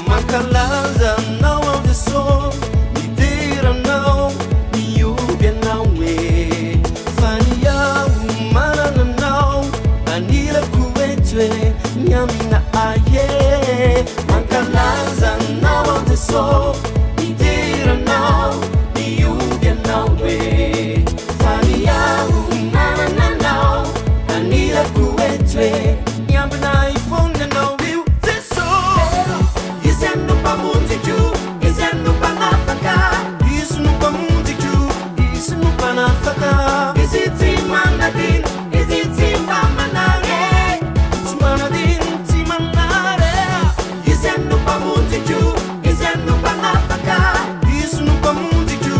Makalaza now of the soul, ni dira now, ni ubia now we. Fania umana now, anila kuetwe, nyamina aye. Makalaza now of the soul, ni dira now, ni ubia now we. Fania umana now, anila kuetwe, nyamina ifone now we. Is it in Manadin? Is it in Bamanare? It's Manadin, Timanare. Is it no Pamunticu? Is it no Panafaka? Is no Pamunticu?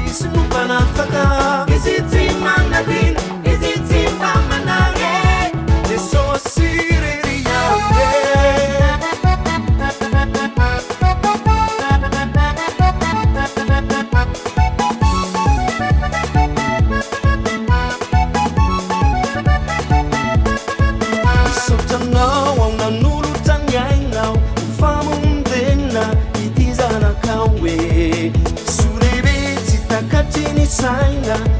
Is no Panafaka? Is it in Manadin? Is it in Bamanare? It's so serious. It is an account way. Surebe, Takatini, Signa.